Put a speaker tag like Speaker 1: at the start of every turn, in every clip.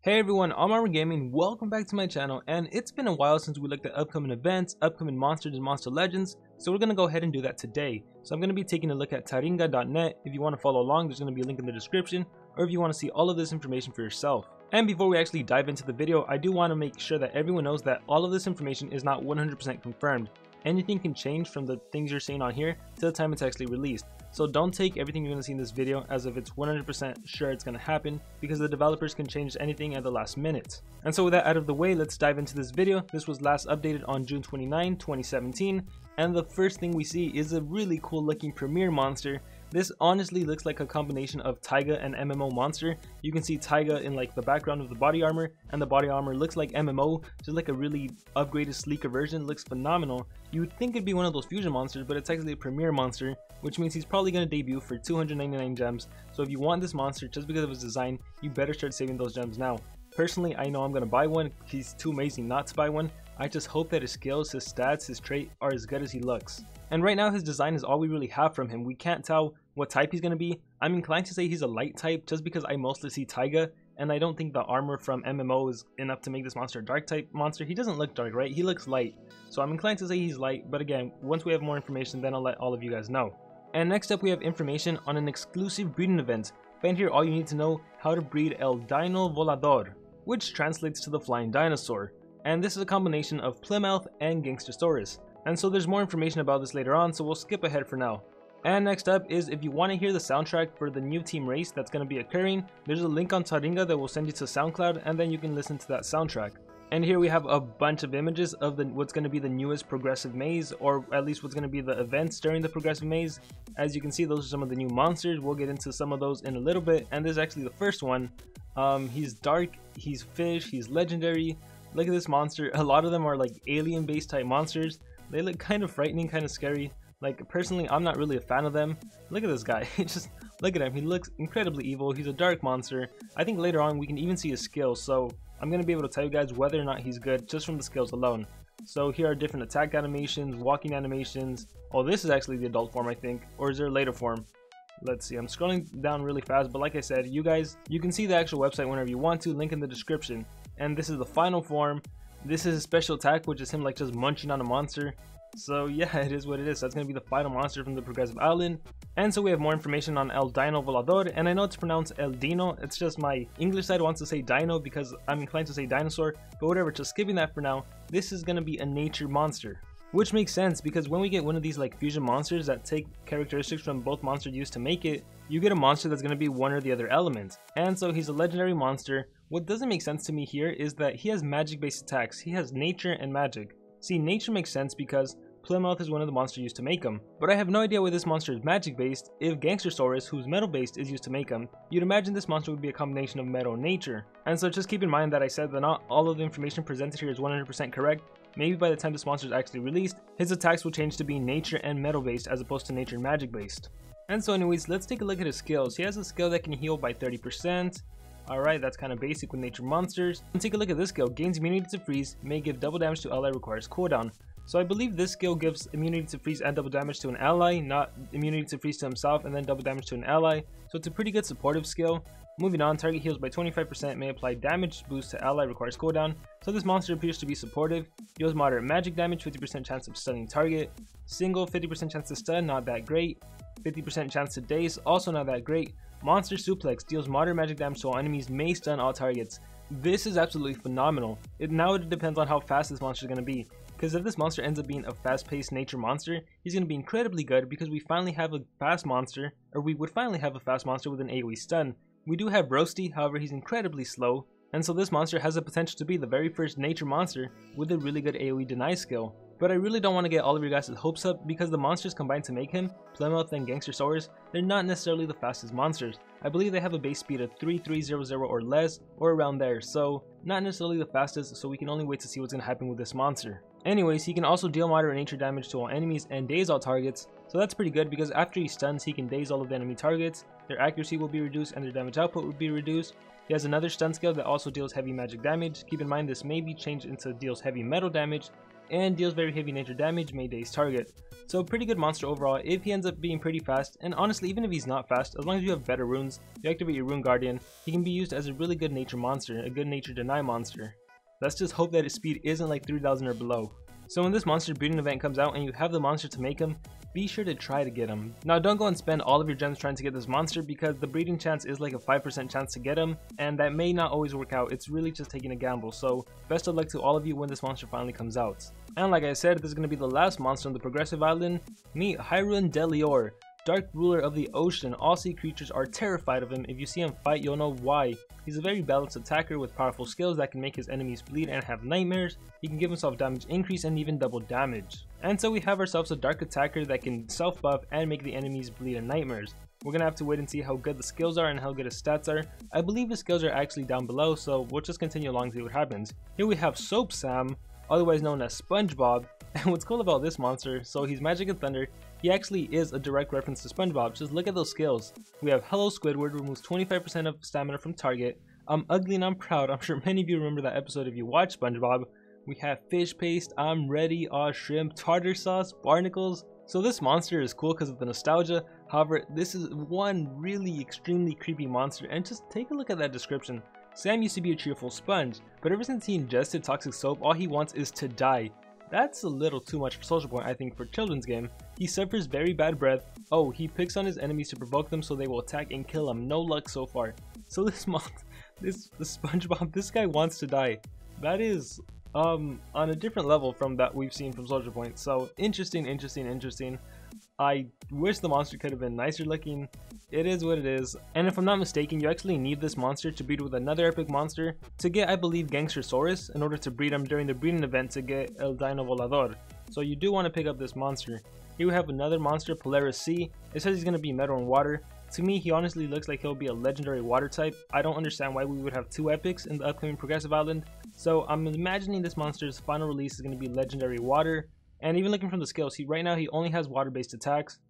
Speaker 1: Hey everyone, I'm Armor Gaming, welcome back to my channel, and it's been a while since we looked at upcoming events, upcoming monsters and monster legends, so we're going to go ahead and do that today. So I'm going to be taking a look at taringa.net. If you want to follow along, there's going to be a link in the description, or if you want to see all of this information for yourself. And before we actually dive into the video, I do want to make sure that everyone knows that all of this information is not 100% confirmed. Anything can change from the things you're seeing on here to the time it's actually released. So don't take everything you're going to see in this video as if it's 100% sure it's going to happen, because the developers can change anything at the last minute. And so with that out of the way, let's dive into this video. This was last updated on June 29, 2017, and the first thing we see is a really cool looking premiere monster. This honestly looks like a combination of Taiga and MMO monster. You can see Taiga in like the background of the body armor, and the body armor looks like MMO, just like a really upgraded, sleeker version. It looks phenomenal. You would think it'd be one of those fusion monsters, but it's actually a premiere monster, which means he's probably going to debut for 299 gems. So if you want this monster just because of his design, you better start saving those gems now. Personally, I know I'm going to buy one. He's too amazing not to buy one. I just hope that his skills, his stats, his trait are as good as he looks. And right now his design is all we really have from him. We can't tell what type he's going to be. I'm inclined to say he's a light type just because I mostly see Taiga, and I don't think the armor from MMO is enough to make this monster a dark type monster. He doesn't look dark, right? He looks light. So I'm inclined to say he's light, but again, once we have more information, then I'll let all of you guys know. And next up we have information on an exclusive breeding event. Find here all you need to know how to breed El Dino Volador, which translates to the flying dinosaur. And this is a combination of Plymouth and Gangstersaurus. And so there's more information about this later on, so we'll skip ahead for now. And next up is, if you want to hear the soundtrack for the new team race that's going to be occurring, there's a link on Taringa that will send you to SoundCloud, and then you can listen to that soundtrack. And here we have a bunch of images of what's going to be the newest progressive maze, or at least what's going to be the events during the progressive maze. As you can see, those are some of the new monsters. We'll get into some of those in a little bit, and this is actually the first one. He's dark, he's fish, he's legendary. Look at this monster. A lot of them are like alien based type monsters. They look kind of frightening, kind of scary. Like, personally, I'm not really a fan of them. Look at this guy. Just look at him. He looks incredibly evil. He's a dark monster. I think later on we can even see his skills, so I'm going to be able to tell you guys whether or not he's good just from the skills alone. So here are different attack animations, walking animations. Oh, this is actually the adult form, I think. Or is there a later form? Let's see. I'm scrolling down really fast, but like I said, you guys, you can see the actual website whenever you want to. Link in the description. And this is the final form. This is his special attack, which is him like just munching on a monster. So yeah, it is what it is. That's going to be the final monster from the Progressive Island. And so we have more information on El Dino Volador, and I know it's pronounced El Dino. It's just my English side wants to say Dino because I'm inclined to say dinosaur, but whatever, just skipping that for now. This is going to be a nature monster, which makes sense because when we get one of these like fusion monsters that take characteristics from both monsters used to make it, you get a monster that's going to be one or the other element. And so he's a legendary monster. What doesn't make sense to me here is that he has magic based attacks. He has nature and magic. See, nature makes sense because Plymouth is one of the monsters used to make him, but I have no idea why this monster is magic based. If Gangstersaurus, who's metal based, is used to make him, you'd imagine this monster would be a combination of metal and nature. And so just keep in mind that I said that not all of the information presented here is 100% correct. Maybe by the time this monster is actually released, his attacks will change to be nature and metal based as opposed to nature and magic based. And so anyways, let's take a look at his skills. He has a skill that can heal by 30%. Alright, that's kind of basic with nature monsters. And take a look at this skill. Gains immunity to freeze, may give double damage to ally, requires cooldown. So I believe this skill gives immunity to freeze and double damage to an ally, not immunity to freeze to himself and then double damage to an ally. So it's a pretty good supportive skill. Moving on, target heals by 25%, may apply damage boost to ally, requires cooldown. So this monster appears to be supportive. Deals moderate magic damage, 50% chance of stunning target. Single, 50% chance to stun, not that great. 50% chance to daze, also not that great. Monster suplex, deals moderate magic damage to all enemies, may stun all targets. This is absolutely phenomenal. Now it depends on how fast this monster is going to be. Because if this monster ends up being a fast-paced nature monster, he's going to be incredibly good because we finally have a fast monster, or we would finally have a fast monster with an AoE stun. We do have Roasty, however he's incredibly slow, and so this monster has the potential to be the very first nature monster with a really good AoE deny skill. But I really don't want to get all of your guys' hopes up because the monsters combined to make him, Plymouth and Gangstersaurus, they're not necessarily the fastest monsters. I believe they have a base speed of 3300 or less, or around there, so not necessarily the fastest, so we can only wait to see what's going to happen with this monster. Anyways, he can also deal moderate nature damage to all enemies and daze all targets, so that's pretty good because after he stuns, he can daze all of the enemy targets, their accuracy will be reduced and their damage output will be reduced. He has another stun skill that also deals heavy magic damage. Keep in mind this may be changed into deals heavy metal damage. and deals very heavy nature damage, may daze target. So pretty good monster overall if he ends up being pretty fast, and honestly even if he's not fast, as long as you have better runes, you activate your Rune Guardian, he can be used as a really good nature monster, a good nature deny monster. Let's just hope that his speed isn't like 3000 or below. So when this monster breeding event comes out and you have the monster to make him, be sure to try to get him. Now don't go and spend all of your gems trying to get this monster because the breeding chance is like a 5% chance to get him, and that may not always work out. It's really just taking a gamble, so best of luck to all of you when this monster finally comes out. And like I said, this is going to be the last monster on the Progressive Island. Meet Hyrule Delior, Dark Ruler of the Ocean. All sea creatures are terrified of him. If you see him fight, you'll know why. He's a very balanced attacker with powerful skills that can make his enemies bleed and have nightmares. He can give himself damage increase and even double damage. And so we have ourselves a dark attacker that can self-buff and make the enemies bleed and nightmares. We're gonna have to wait and see how good the skills are and how good his stats are. I believe the skills are actually down below, so we'll just continue along and see what happens. Here we have Soap Sam, otherwise known as SpongeBob. And what's cool about this monster, so he's Magic and Thunder, he actually is a direct reference to SpongeBob. Just look at those skills. We have Hello Squidward, removes 25% of stamina from target. I'm ugly and I'm proud. I'm sure many of you remember that episode if you watch SpongeBob. We have Fish Paste, I'm Ready, Shrimp, Tartar Sauce, Barnacles. So this monster is cool because of the nostalgia. However, this is one really extremely creepy monster, and just take a look at that description. Sam used to be a cheerful sponge, but ever since he ingested toxic soap, all he wants is to die. That's a little too much for Social Point, I think, for a children's game. He suffers very bad breath. Oh, he picks on his enemies to provoke them so they will attack and kill him. No luck so far. So the SpongeBob, this guy wants to die. That is on a different level from that we've seen from Social Point. So interesting. I wish the monster could have been nicer looking. It is what it is. And if I'm not mistaken, you actually need this monster to breed with another epic monster to get, I believe, Gangstersaurus in order to breed him during the breeding event to get El Dino Volador. So you do want to pick up this monster. Here we have another monster, Polaris Sea. It says he's going to be metal and water. To me, he honestly looks like he'll be a legendary water type. I don't understand why we would have two epics in the upcoming Progressive Island. So I'm imagining this monster's final release is going to be legendary water. And even looking from the skills, right now he only has water-based attacks,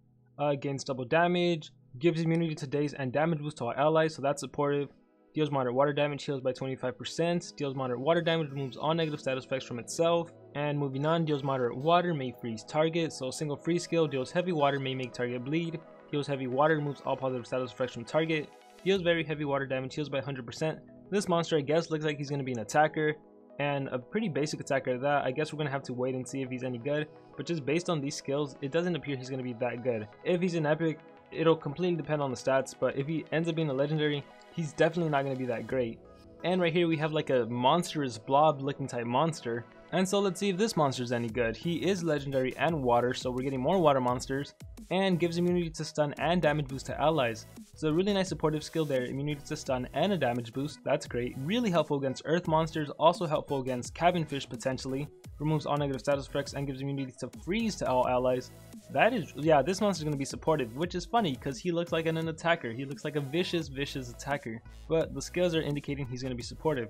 Speaker 1: gains double damage, gives immunity to daze and damage boost to all allies, so that's supportive. Deals moderate water damage, heals by 25%. Deals moderate water damage, removes all negative status effects from itself. And moving on, deals moderate water, may freeze target. So single freeze skill, deals heavy water, may make target bleed. Deals heavy water, removes all positive status effects from target. Deals very heavy water damage, heals by 100%. This monster, I guess, looks like he's going to be an attacker. And a pretty basic attacker at that. I guess we're going to have to wait and see if he's any good. But just based on these skills, it doesn't appear he's going to be that good. If he's an epic, it'll completely depend on the stats. But if he ends up being a legendary, he's definitely not going to be that great. And right here we have like a monstrous blob looking type monster. And so let's see if this monster is any good. He is legendary and water, so we're getting more water monsters. And gives immunity to stun and damage boost to allies. So a really nice supportive skill there, immunity to stun and a damage boost, that's great. Really helpful against earth monsters, also helpful against cabin fish potentially. Removes all negative status effects and gives immunity to freeze to all allies. That is, yeah, this monster is going to be supportive, which is funny because he looks like an attacker. He looks like a vicious attacker. But the skills are indicating he's going to be supportive.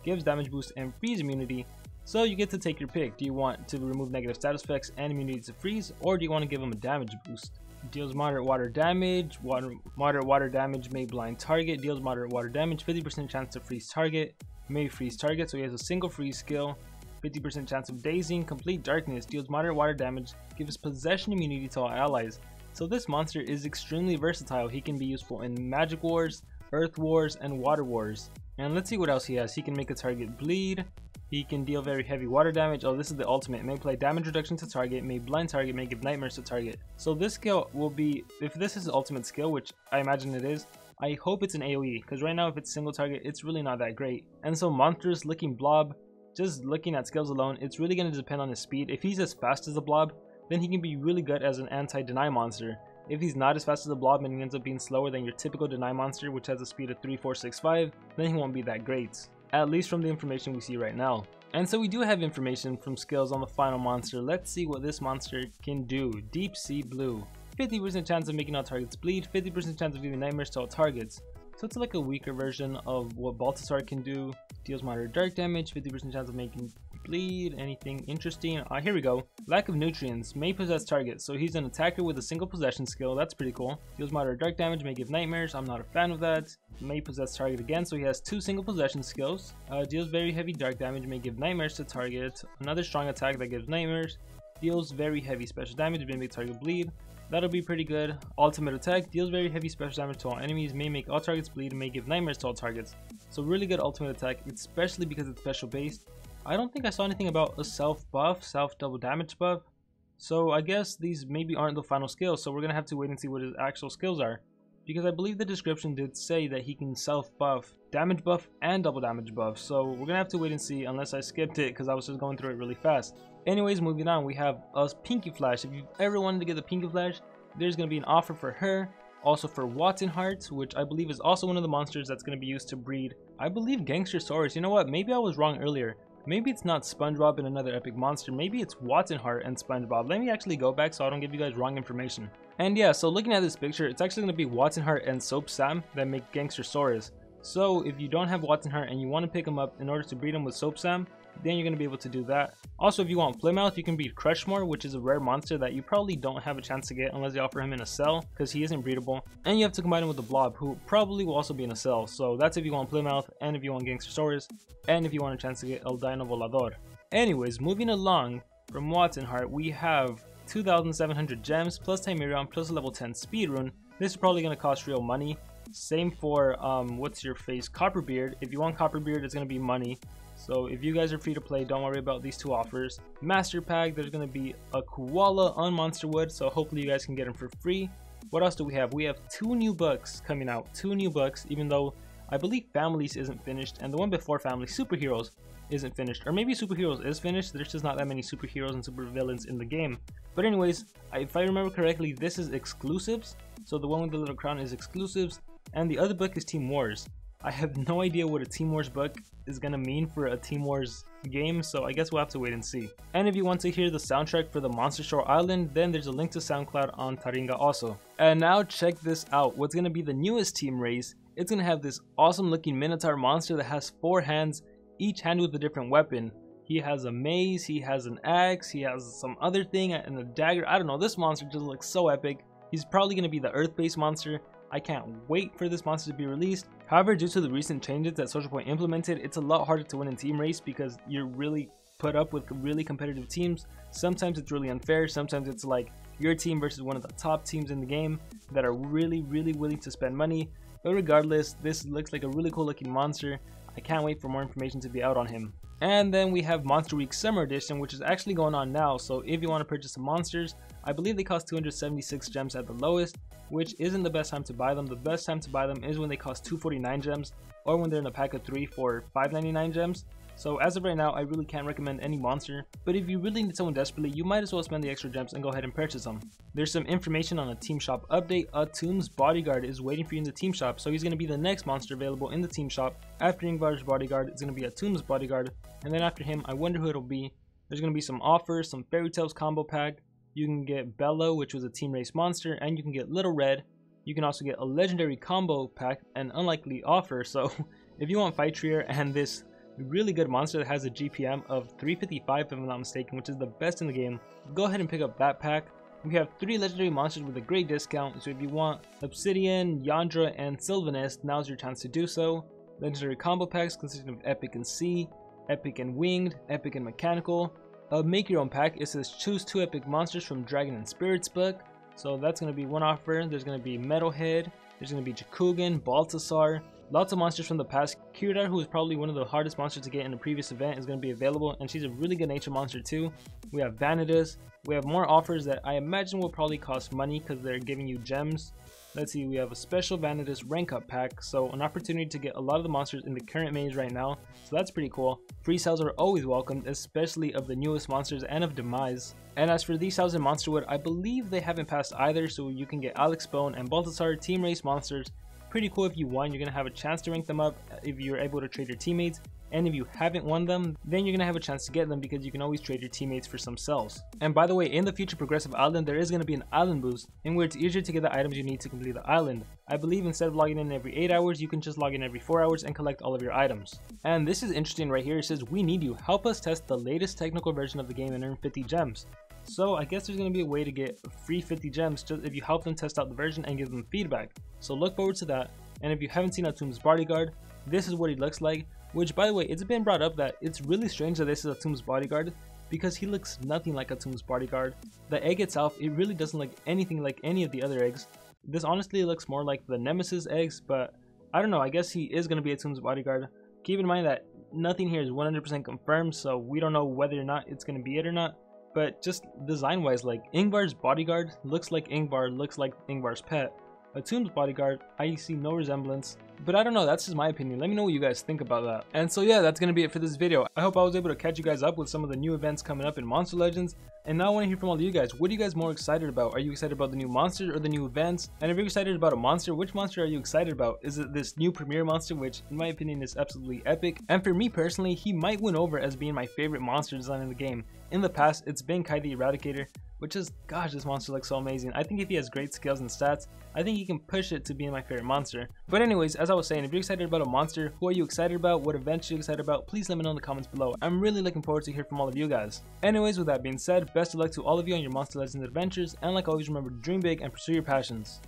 Speaker 1: Gives damage boost and freeze immunity. So you get to take your pick. Do you want to remove negative status effects and immunity to freeze, or do you want to give him a damage boost? Deals moderate water damage, moderate water damage, may blind target, deals moderate water damage, 50% chance to freeze target, may freeze target, so he has a single freeze skill, 50% chance of dazing, complete darkness, deals moderate water damage, gives possession immunity to all allies. So this monster is extremely versatile. He can be useful in magic wars, earth wars, and water wars. And let's see what else he has. He can make a target bleed. He can deal very heavy water damage. Oh, this is the ultimate. May apply damage reduction to target, may blind target, may give nightmares to target. So this skill will be, if this is the ultimate skill, which I imagine it is, I hope it's an AoE, because right now if it's single target, it's really not that great. And so monstrous looking blob, just looking at skills alone, it's really going to depend on his speed. If he's as fast as a blob, then he can be really good as an anti-deny monster. If he's not as fast as a blob and he ends up being slower than your typical deny monster, which has a speed of 3465, then he won't be that great. At least from the information we see right now. And so we do have information from skills on the final monster. Let's see what this monster can do. Deep Sea Blue. 50% chance of making all targets bleed, 50% chance of giving nightmares to all targets. So it's like a weaker version of what Baltasar can do. Deals moderate dark damage, 50% chance of making bleed. Anything interesting? Here we go. Lack of nutrients. May possess target. So he's an attacker with a single possession skill. That's pretty cool. Deals moderate dark damage. May give nightmares. I'm not a fan of that. May possess target again. So he has 2 single possession skills. Deals very heavy dark damage. May give nightmares to target. Another strong attack that gives nightmares. Deals very heavy special damage. May make target bleed. That'll be pretty good. Ultimate attack. Deals very heavy special damage to all enemies. May make all targets bleed. And may give nightmares to all targets. So really good ultimate attack, especially because it's special based. I don't think I saw anything about a self buff, self double damage buff. So I guess these maybe aren't the final skills. So we're going to have to wait and see what his actual skills are. Because I believe the description did say that he can self buff, damage buff, and double damage buff. So we're going to have to wait and see unless I skipped it because I was just going through it really fast. Anyways, moving on, we have a Pinky Flash. If you've ever wanted to get the Pinky Flash, there's going to be an offer for her. Also for Watson Heart, which I believe is also one of the monsters that's going to be used to breed, I believe, Gangstersaurus. You know what? Maybe I was wrong earlier. Maybe it's not SpongeBob and another epic monster. Maybe it's Watson Heart and SpongeBob. Let me actually go back so I don't give you guys wrong information. And yeah, so looking at this picture, it's actually going to be Watson Heart and Soap Sam that make Gangstersaurus. So if you don't have Watson Heart and you want to pick him up in order to breed him with Soap Sam, then you're going to be able to do that. Also, if you want Plymouth, you can breed Crushmore, which is a rare monster that you probably don't have a chance to get unless they offer him in a cell, because he isn't breedable. And you have to combine him with the Blob, who probably will also be in a cell. So that's if you want Plymouth, and if you want Gangstersaurus, and if you want a chance to get El Dino Volador. Anyways, moving along from Watson Heart, we have 2,700 gems, plus Timerion, plus a level 10 speed rune. This is probably going to cost real money. Same for, what's your face, Copperbeard. If you want Copperbeard, it's going to be money. So if you guys are free to play, don't worry about these 2 offers. Master Pack, there's going to be a Koala on Monsterwood, so hopefully you guys can get them for free. What else do we have? We have 2 new books coming out. 2 new books, even though I believe Families isn't finished, and the one before Family, Superheroes, isn't finished. Or maybe Superheroes is finished, there's just not that many superheroes and supervillains in the game. But anyways, if I remember correctly, this is exclusives. So the one with the little crown is exclusives, and the other book is Team Wars. I have no idea what a Team Wars book is gonna mean for a Team Wars game, so I guess we'll have to wait and see. And if you want to hear the soundtrack for the Monster Shore Island, then there's a link to SoundCloud on Taringa also. And now check this out, what's gonna be the newest team race. It's gonna have this awesome looking Minotaur monster that has 4 hands, each hand with a different weapon. He has a mace, he has an axe, he has some other thing, and a dagger. I don't know, this monster just looks so epic. He's probably gonna be the Earth-based monster. I can't wait for this monster to be released. However, due to the recent changes that Social Point implemented, it's a lot harder to win in team race because you're really put up with really competitive teams. Sometimes it's really unfair, sometimes it's like your team versus one of the top teams in the game that are really willing to spend money. But regardless, this looks like a really cool looking monster. I can't wait for more information to be out on him. And then we have Monster Week Summer Edition, which is actually going on now. So if you want to purchase some monsters, I believe they cost 276 gems at the lowest, which isn't the best time to buy them. The best time to buy them is when they cost 249 gems, or when they're in a pack of 3 for 599 gems. So as of right now, I really can't recommend any monster, but if you really need someone desperately, you might as well spend the extra gems and go ahead and purchase them. There's some information on a team shop update. Atum's Bodyguard is waiting for you in the team shop, so he's going to be the next monster available in the team shop. After Ingvar's Bodyguard, it's going to be Atum's Bodyguard, and then after him, I wonder who it'll be. There's going to be some offers, some Fairy Tales combo pack. You can get Bello, which was a team race monster, and you can get Little Red. You can also get a legendary combo pack, an unlikely offer. So if you want Fight Trier and this really good monster that has a GPM of 355 if I'm not mistaken, which is the best in the game, go ahead and pick up that pack. We have 3 legendary monsters with a great discount, so if you want Obsidian, Yandra, and Sylvanist, now's your chance to do so. Legendary combo packs consisting of Epic and Sea, Epic and Winged, Epic and Mechanical. Make your own pack, it says choose 2 epic monsters from Dragon and Spirits book, so that's going to be one offer. There's going to be Metalhead, there's going to be Jakugan, Baltasar, lots of monsters from the past. Kiradar, who is probably one of the hardest monsters to get in the previous event, is going to be available, and she's a really good nature monster too. We have Vanitas. We have more offers that I imagine will probably cost money because they're giving you gems. Let's see, we have a special Vanitas rank up pack, so an opportunity to get a lot of the monsters in the current maze right now, so that's pretty cool. Free sales are always welcomed, especially of the newest monsters and of Demise. And as for these sales in Monsterwood, I believe they haven't passed either, so you can get Alex Bone and Baltasar team race monsters. Pretty cool if you won. You're going to have a chance to rank them up if you're able to trade your teammates. and if you haven't won them, then you're gonna have a chance to get them because you can always trade your teammates for some cells. And by the way, in the future Progressive Island, there is gonna be an island boost in where it's easier to get the items you need to complete the island. I believe instead of logging in every 8 hours, you can just log in every 4 hours and collect all of your items. And this is interesting right here. It says, we need you, help us test the latest technical version of the game and earn 50 gems. So I guess there's going to be a way to get free 50 gems just if you help them test out the version and give them feedback. So look forward to that. And if you haven't seen Atum's bodyguard, this is what he looks like. Which, by the way, it's been brought up that it's really strange that this is Atum's bodyguard because he looks nothing like Atum's bodyguard. The egg itself, it really doesn't look anything like any of the other eggs. This honestly looks more like the Nemesis eggs, but I don't know, I guess he is going to be Atum's bodyguard. Keep in mind that nothing here is 100% confirmed, so we don't know whether or not it's going to be it or not. But just design wise, like Ingvar's bodyguard looks like Ingvar looks like Ingvar's pet. Atum's bodyguard, I see no resemblance, but I don't know, that's just my opinion. Let me know what you guys think about that. And so yeah, that's gonna be it for this video. I hope I was able to catch you guys up with some of the new events coming up in Monster Legends. And now I want to hear from all of you guys. What are you guys more excited about? Are you excited about the new monsters or the new events? And if you're excited about a monster, which monster are you excited about? Is it this new premier monster, which in my opinion is absolutely epic? And for me personally, he might win over as being my favorite monster design in the game. In the past, it's been Kai the Eradicator, which is, gosh, this monster looks so amazing. I think if he has great skills and stats, I think he can push it to being my favorite monster. But anyways, as I was saying, if you're excited about a monster, who are you excited about? What events are you excited about? Please let me know in the comments below. I'm really looking forward to hear from all of you guys. Anyways, with that being said, best of luck to all of you on your Monster Legends adventures, and like always, remember to dream big and pursue your passions.